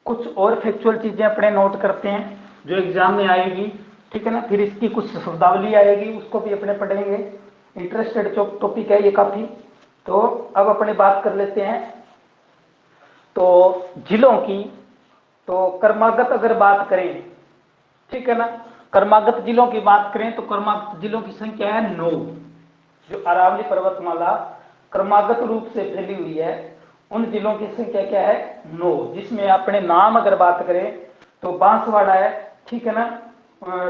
A: कुछ और फैक्चुअल चीजें अपने नोट करते हैं जो एग्जाम में आएगी। ठीक है ना, फिर इसकी कुछ शब्दावली आएगी, उसको भी अपने पढ़ेंगे, इंटरेस्टेड टॉपिक है ये काफी। तो अब अपने बात कर लेते हैं तो जिलों की। तो क्रमागत अगर बात करें, ठीक है ना, क्रमागत जिलों की बात करें तो क्रमागत जिलों की संख्या है 9। जो अरावली पर्वतमाला क्रमागत रूप से फैली हुई है उन जिलों की संख्या क्या है? 9, जिसमें अपने नाम अगर बात करें तो बांसवाड़ा है, ठीक है ना,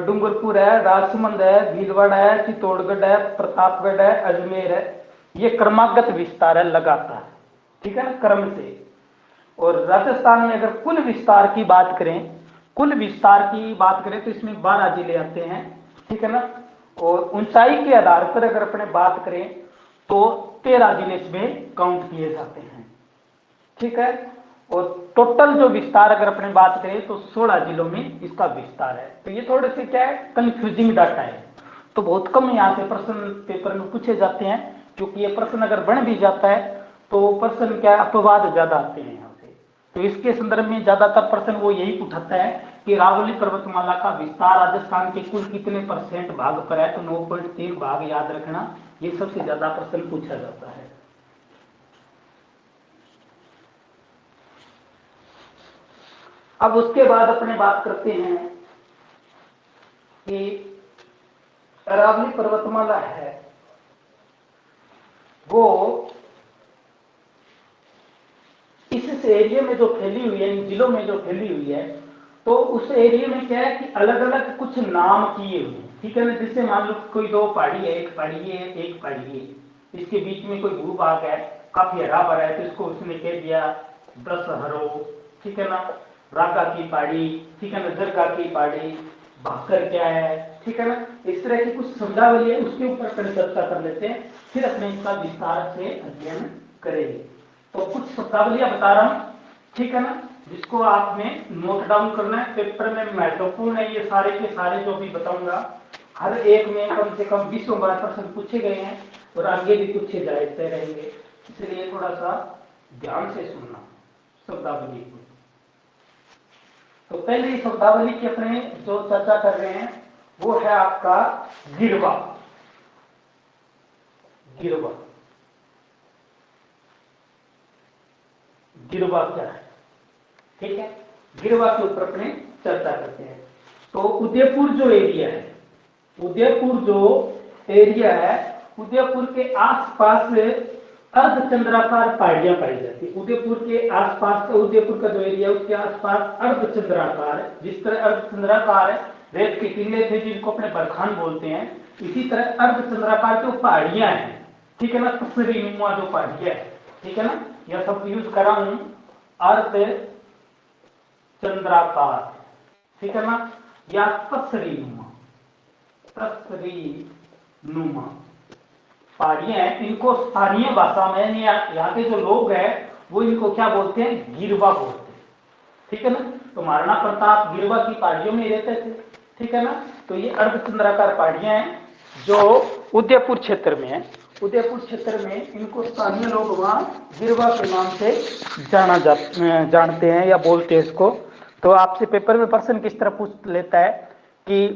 A: डूंगरपुर है, राजसमंद है, भीलवाड़ा है, चित्तौड़गढ़ है, प्रतापगढ़ है, अजमेर है। ये क्रमागत विस्तार है लगातार, ठीक है ना, क्रम से। और राजस्थान में अगर कुल विस्तार की बात करें, तो इसमें 12 जिले आते हैं, ठीक है ना। और ऊंचाई के आधार पर अगर अपने बात करें तो 13 जिले इसमें काउंट किए जाते हैं, ठीक है। और टोटल जो विस्तार अगर अपने बात करें तो 16 जिलों में इसका विस्तार है। तो ये थोड़े से क्या है, कंफ्यूजिंग डाटा है, तो बहुत कम यहाँ से प्रश्न पेपर में पूछे जाते हैं, क्योंकि ये प्रश्न अगर बन भी जाता है तो प्रश्न क्या अपवाद ज्यादा आते हैं यहाँ से। तो इसके संदर्भ में ज्यादातर प्रश्न वो यही उठाता है कि अरावली पर्वतमाला का विस्तार राजस्थान के कुल कितने % भाग पर है, तो 9.3 भाग याद रखना, ये सबसे ज्यादा प्रश्न पूछा जाता है। अब उसके बाद अपने बात करते हैं कि अरावली पर्वतमाला है वो इस एरिया में जो फैली हुई है, इन जिलों में जो फैली हुई है, तो उस एरिया में क्या है कि अलग अलग कुछ नाम किए हुए, ठीक है ना। जैसे मान लो कोई 2 पहाड़ी है, एक पहाड़ी है, एक पहाड़ी है, इसके बीच में कोई भूभाग है, काफी हरा भरा है, तो इसको उसने कह दिया 10 हरो, ठीक है ना। राका की पहाड़ी, ठीक है ना, जरगा की पहाड़ी, भाकर क्या है, ठीक है ना। इस तरह की कुछ शब्दावली है, उसके ऊपर चर्चा कर लेते हैं, फिर अपने इसका विस्तार से अध्ययन करेंगे। तो कुछ शब्दावलियां बता रहा हूं, ठीक है ना, जिसको आपने नोट डाउन करना है, पेपर में महत्वपूर्ण है ये सारे के सारे जो भी बताऊंगा। हर एक में कम से कम 20 बार प्रश्न पूछे गए हैं और आगे भी पूछे जाते रहेंगे, इसलिए थोड़ा सा ध्यान से सुनना शब्दावली को। तो पहली शब्दावली की अपने जो चर्चा कर रहे हैं वो है आपका गिरवा। गिरवा, गिरवा क्या है, ठीक है। गिरवा के ऊपर अपने चर्चा करते हैं। तो उदयपुर जो एरिया है, उदयपुर जो एरिया है, उदयपुर के आसपास अर्धचंद्राकार पहाड़ियां पाई जाती है। उदयपुर के आसपास का, उदयपुर का जो एरिया है उसके आसपास अर्धचंद्राकार है, जिस तरह अर्धचंद्राकार है रेत के टीले थे जिनको अपने बरखान बोलते हैं, इसी तरह अर्धचंद्राकार जो पहाड़ियां हैं, ठीक है ना, पसरी नुमा जो पहाड़ियां है, ठीक है ना, यह सब यूज करा हूं, अर्ध चंद्राकार, ठीक है ना, या पसरी नुमा, पसरी नुमा पहाड़ियां हैं। इनको स्थानीय भाषा में यहाँ के जो लोग हैं वो इनको क्या बोलते हैं, गिरवा बोलते हैं, ठीक है ना। तो महाराणा प्रताप गिरवा की पहाड़ियों में रहते थे, ठीक है ना। तो ये अर्धचंद्राकार पहाड़ियां हैं जो उदयपुर क्षेत्र में है। उदयपुर क्षेत्र में इनको स्थानीय लोग वहां गिरवा के नाम से जानते हैं या बोलते हैं इसको। तो आपसे पेपर में प्रश्न किस तरह पूछ लेता है कि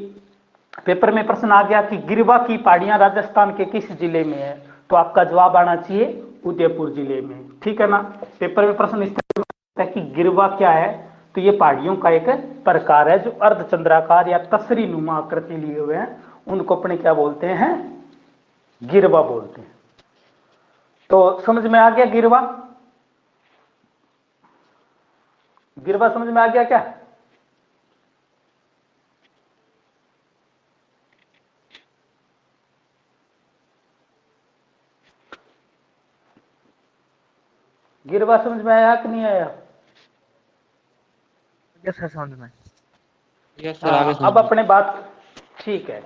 A: पेपर में प्रश्न आ गया कि गिरवा की पहाड़ियां राजस्थान के किस जिले में है, तो आपका जवाब आना चाहिए उदयपुर जिले में, ठीक है ना। पेपर में प्रश्न इस तरह है कि गिरवा क्या है, तो ये पहाड़ियों का एक प्रकार है जो अर्धचंद्राकार या तसरी नुमा आकृति लिए हुए हैं, उनको अपने क्या बोलते हैं, गिरवा बोलते हैं। तो समझ में आ गया गिरवा, गिरवा समझ में आ गया क्या? गिरवा समझ में आया कि नहीं आया?
B: यस सर, समझ में।
C: यस सर, आगे
A: अब अपने बात, ठीक है,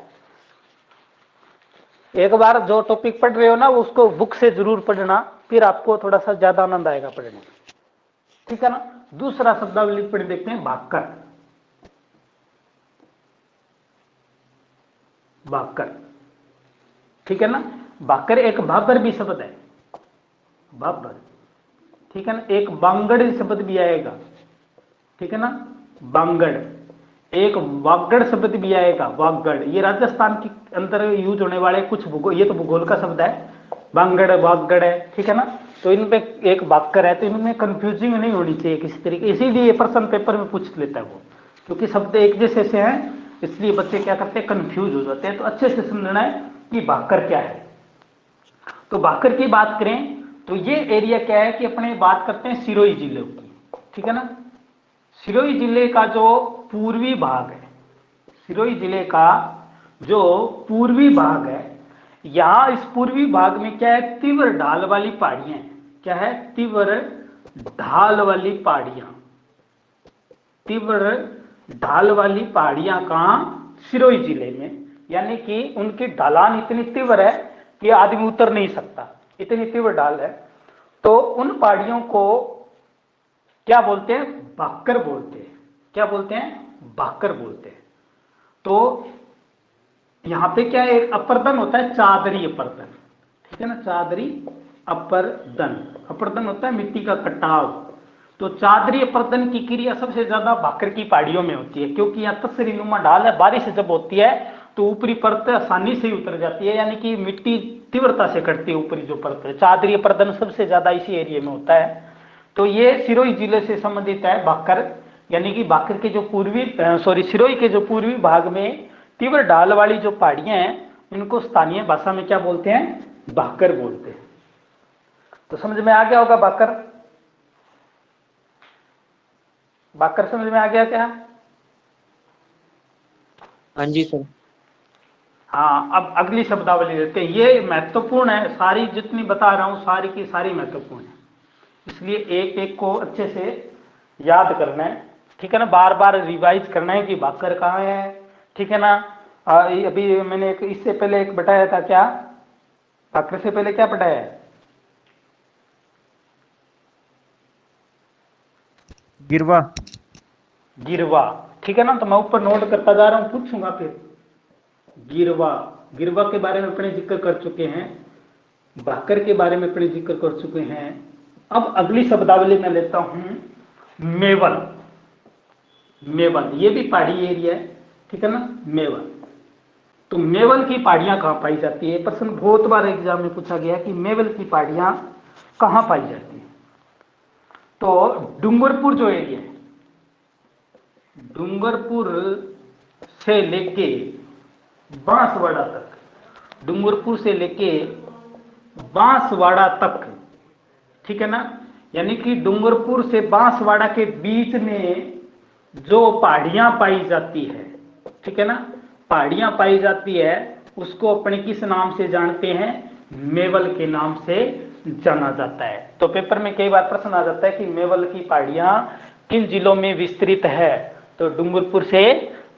A: एक बार जो टॉपिक पढ़ रहे हो ना उसको बुक से जरूर पढ़ना, फिर आपको थोड़ा सा ज्यादा आनंद आएगा पढ़ने में, ठीक है ना। दूसरा शब्दावली पढ़ देखते हैं, भाकर। भाकर, ठीक है ना। भाकर एक भाबर भी शब्द है, भाबर, ठीक है ना। एक बांगड़ शब्द भी आएगा, ठीक है ना, बांगड़। एक वागड़ शब्द भी आएगा, वागड़। ये राजस्थान के अंदर यूज होने वाले कुछ भूगोल, ये तो भूगोल का शब्द है, बांगड़ वागड़ है, ठीक है ना। तो इनमें एक भाकर है, तो इनमें कंफ्यूजिंग नहीं होनी चाहिए किसी तरीके, इसीलिए ये प्रश्न पेपर में पूछ लेता है वो, क्योंकि शब्द एक जैसे से हैं इसलिए बच्चे क्या करते हैं, कंफ्यूज हो जाते हैं। तो अच्छे से समझना है कि भाकर क्या है। तो भाकर की बात करें तो ये एरिया क्या है कि अपने बात करते हैं सिरोही जिले की, ठीक है ना। सिरोही जिले का जो पूर्वी भाग है, सिरोही जिले का जो पूर्वी भाग है, यहां इस पूर्वी भाग में क्या है, तीव्र ढाल वाली पहाड़ियां हैं। क्या है, तीव्र ढाल वाली पहाड़ियां, तीव्र ढाल वाली पहाड़ियां कहां? सिरोही जिले में। यानी कि उनकी ढलान इतनी तीव्र है कि आदमी उतर नहीं सकता, इतनी तीव्र ढाल है। तो उन पहाड़ियों को क्या बोलते हैं? भाकर बोलते हैं। क्या बोलते हैं? भाकर बोलते हैं। तो यहां पे क्या है, एक अपर्दन होता है, चादरी अपर्दन, ठीक है ना, चादरी अपर्दन। अपर्दन होता है मिट्टी का कटाव। तो चादरी अपर्दन की क्रिया सबसे ज्यादा भाकर की पहाड़ियों में होती है, क्योंकि यहाँ तसरी नुमा ढाल है, बारिश जब होती है तो ऊपरी परत आसानी से ही उतर जाती है, यानी कि मिट्टी तीव्रता से कटती है ऊपरी जो परत है। चादरी अपर्दन सबसे ज्यादा इसी एरिया में होता है। तो ये सिरोही जिले से संबंधित है भाकर, यानी कि भाकर के जो पूर्वी सिरोही के जो पूर्वी भाग में तीव्र ढाल वाली जो पहाड़ियां हैं, इनको स्थानीय भाषा में क्या बोलते हैं? भाकर बोलते हैं। तो समझ में आ गया होगा भाकर? भाकर समझ में आ गया क्या?
C: हाँ जी सर।
A: हाँ, अब अगली शब्दावली लेते हैं। ये महत्वपूर्ण है, सारी जितनी बता रहा हूं सारी की सारी महत्वपूर्ण है, इसलिए एक एक को अच्छे से याद करना है, ठीक है ना, बार बार रिवाइज करना है कि भाकर कहाँ है, ठीक है ना। अभी मैंने इससे पहले एक बताया था, क्या भाकर से पहले क्या पढ़ाया है?
B: गिरवा।
A: गिरवा, ठीक है ना। तो मैं ऊपर नोट करता जा रहा हूं, पूछूंगा फिर। गिरवा, गिरवा के बारे में अपने जिक्र कर चुके हैं, भाकर के बारे में अपने जिक्र कर चुके हैं। अब अगली शब्दावली में लेता हूं, मेवल। मेवल ये भी पहाड़ी एरिया है, ठीक है ना, मेवल। तो मेवल की पहाड़ियां कहां पाई जाती है? प्रश्न बहुत बार एग्जाम में पूछा गया कि मेवल की पहाड़ियां कहां पाई जाती है। तो डूंगरपुर जो एरिया है, डूंगरपुर से लेके बांसवाड़ा तक, डूंगरपुर से लेके बांसवाड़ा तक, ठीक है ना, यानी कि डूंगरपुर से बांसवाड़ा के बीच में जो पहाड़ियां पाई जाती है, ठीक है ना, पहाड़ियां पाई जाती है, उसको अपने किस नाम से जानते हैं? मेवल के नाम से जाना जाता है। तो पेपर में कई बार प्रश्न आ जाता है कि मेवल की पहाड़ियां किन जिलों में विस्तृत है? तो डूंगरपुर से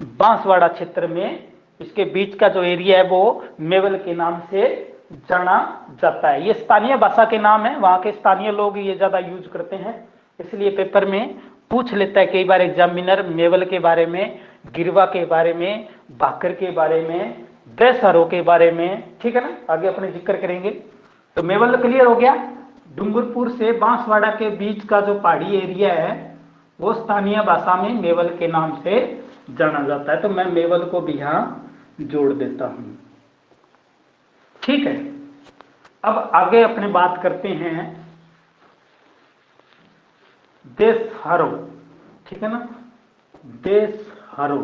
A: बांसवाड़ा क्षेत्र में इसके बीच का जो एरिया है वो मेवल के नाम से जाना जाता है। ये स्थानीय भाषा के नाम है, वहां के स्थानीय लोग ये ज्यादा यूज करते हैं, इसलिए पेपर में पूछ लेता है कई बार एग्जामिनर मेवल के बारे में, गिरवा के बारे में, भाकर के बारे में, देसहरों के बारे में, ठीक है ना, आगे अपने जिक्र करेंगे। तो मेवल क्लियर हो गया। डूंगरपुर से बांसवाड़ा के बीच का जो पहाड़ी एरिया है वो स्थानीय भाषा में मेवल के नाम से जाना जाता है। तो मैं मेवल को भी यहां जोड़ देता हूं, ठीक है। अब आगे अपने बात करते हैं देसहरों, ठीक है ना, देसहरों।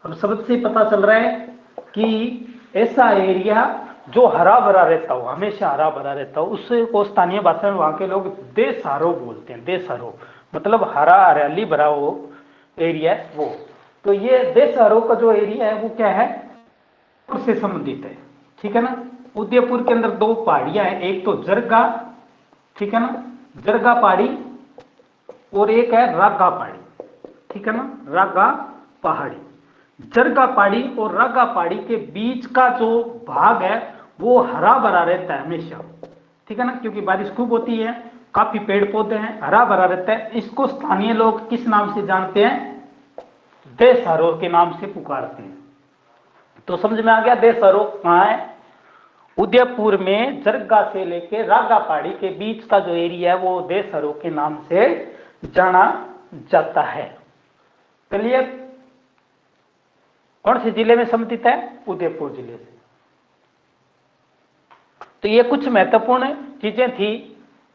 A: अब शब्द से पता चल रहा है कि ऐसा एरिया जो हरा भरा रहता हो, हमेशा हरा भरा रहता हो, उससे को स्थानीय भाषा में वहां के लोग देसहरों बोलते हैं। देसहरों मतलब हरा हरियाली भरा हो एरिया वो। तो ये देसहरों का जो एरिया है वो क्या है? से संबंधित है, ठीक है ना। उदयपुर के अंदर दो पहाड़ियां हैं, एक तो जरगा, ठीक है ना, जरगा पहाड़ी, और एक है रागा पहाड़ी, ठीक है ना, रागा पहाड़ी। जरगा पहाड़ी और रागा पहाड़ी के बीच का जो भाग है वो हरा भरा रहता है हमेशा, ठीक है ना, क्योंकि बारिश खूब होती है, काफी पेड़ पौधे हैं, हरा भरा रहता है। इसको स्थानीय लोग किस नाम से जानते हैं? देसहरों के नाम से पुकारते हैं। तो समझ में आ गया देसहरों कहां है? उदयपुर में जरगा से लेके रागा पहाड़ी के बीच का जो एरिया है वो देसहरों के नाम से जाना जाता है। क्लियर? कौन से जिले में संबंधित है? उदयपुर जिले से। तो ये कुछ महत्वपूर्ण चीजें थी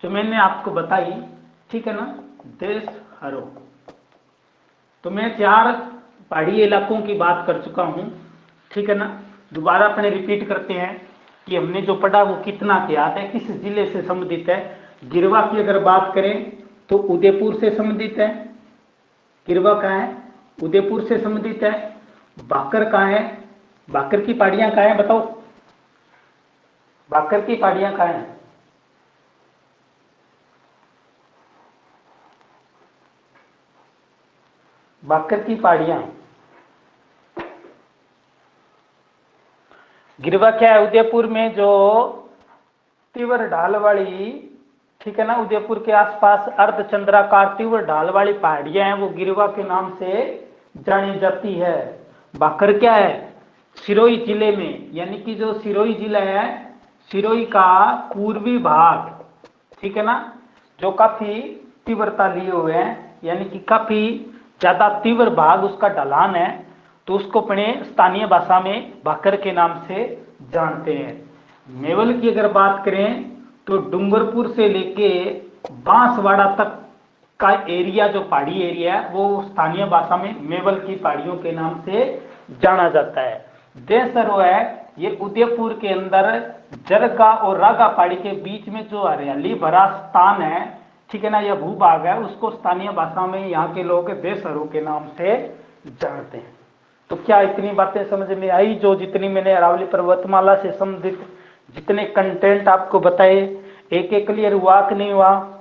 A: जो मैंने आपको बताई, ठीक है ना, देसहरों। तो मैं 4 पहाड़ी इलाकों की बात कर चुका हूं, ठीक है ना। दोबारा अपने रिपीट करते हैं कि हमने जो पढ़ा वो कितना याद है, किस जिले से संबंधित है। गिरवा की अगर बात करें तो उदयपुर से संबंधित है। गिरवा कहाँ है? उदयपुर से संबंधित है। भाकर कहाँ है? भाकर की पहाड़ियां कहाँ है बताओ? भाकर की पहाड़ियां कहाँ है? भाकर की पहाड़ियां। गिरवा क्या है? उदयपुर में जो तीव्र ढाल वाली, ठीक है ना, उदयपुर के आसपास अर्धचंद्राकार तीव्र ढाल वाली पहाड़ियां हैं, वो गिरवा के नाम से जानी जाती है। भाकर क्या है? सिरोही जिले में, यानी कि जो सिरोही जिला है, सिरोही का पूर्वी भाग, ठीक है ना, जो काफी तीव्रता लिए हुए हैं, यानी कि काफी ज्यादा तीव्र भाग उसका ढलान है, तो उसको अपने स्थानीय भाषा में भाकर के नाम से जानते हैं। मेवल की अगर बात करें तो डूंगरपुर से लेके बांसवाड़ा तक का एरिया, जो पहाड़ी एरिया है, वो स्थानीय भाषा में मेवल की पहाड़ियों के नाम से जाना जाता है। देसरो है, ये उदयपुर के अंदर जरगा और रागा पहाड़ी के बीच में जो हरियाली भरा स्थान है, ठीक है ना, यह भूभाग है, उसको स्थानीय भाषा में यहाँ के लोग देसरो के नाम से जानते हैं। तो क्या इतनी बातें समझ में आई? जो जितनी मैंने अरावली पर्वतमाला से संबंधित जितने कंटेंट आपको बताए, एक एक क्लियर हुआ कि नहीं हुआ?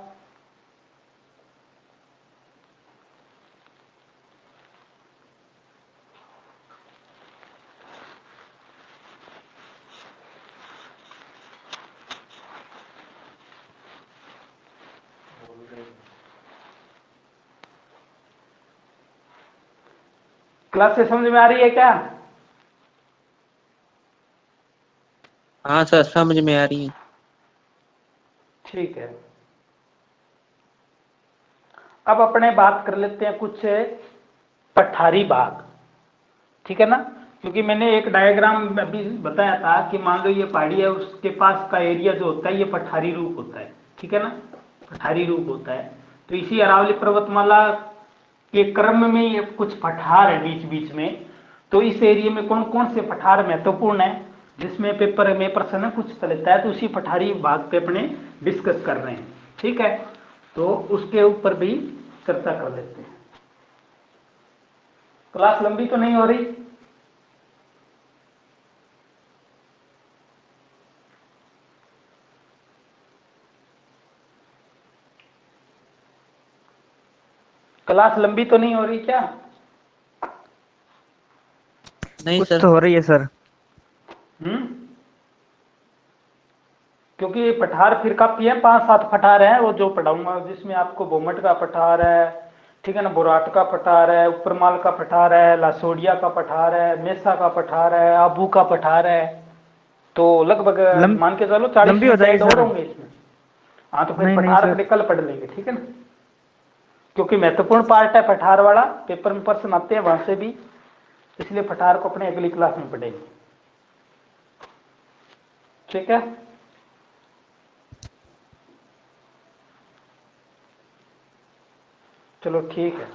A: क्लास से समझ में आ रही है क्या?
C: हाँ सर, समझ में आ रही है।
A: ठीक है, अब अपने बात कर लेते हैं कुछ पठारी भाग, ठीक है ना, क्योंकि मैंने एक डायग्राम अभी बताया था कि मान लो ये पहाड़ी है, उसके पास का एरिया जो होता है ये पठारी रूप होता है, ठीक है ना, पठारी रूप होता है। तो इसी अरावली पर्वतमाला के क्रम में ये कुछ पठार है बीच बीच में। तो इस एरिया में कौन कौन से पठार महत्वपूर्ण है, जिसमें पेपर में प्रश्न कुछ लेता है, तो उसी पठारी भाग पे अपने डिस्कस कर रहे हैं, ठीक है। तो उसके ऊपर भी चर्चा कर लेते हैं। क्लास लंबी तो नहीं हो रही? क्लास लंबी तो नहीं हो रही क्या?
C: नहीं
B: कुछ
C: सर।
B: तो हो रही है सर।
A: क्योंकि पठार फिर काफी है, 5-7 पठार हैं वो जो पढ़ाऊंगा, जिसमें आपको बोमट का पठार है, ठीक है ना, बोराट का पठार है, उपरमाल का पठार है, लासोड़िया का पठार है, मेसा का पठार है, आबू का पठार है। तो लगभग
B: लम,
A: मान के चलो 40
B: लंबी हो
A: मिनट
B: जाएगी
A: ऐड और
B: सर।
A: होंगे इसमें। हाँ, तो फिर
B: नहीं नहीं
A: पठार
B: सर।
A: अपने कल पढ़ लेंगे, ठीक है ना, क्योंकि महत्वपूर्ण पार्ट है पठार वाला, पेपर में प्रश्न आते हैं वहां से भी, इसलिए पठार को अपने अगली क्लास में पढ़ेंगे, ठीक है। चलो ठीक है।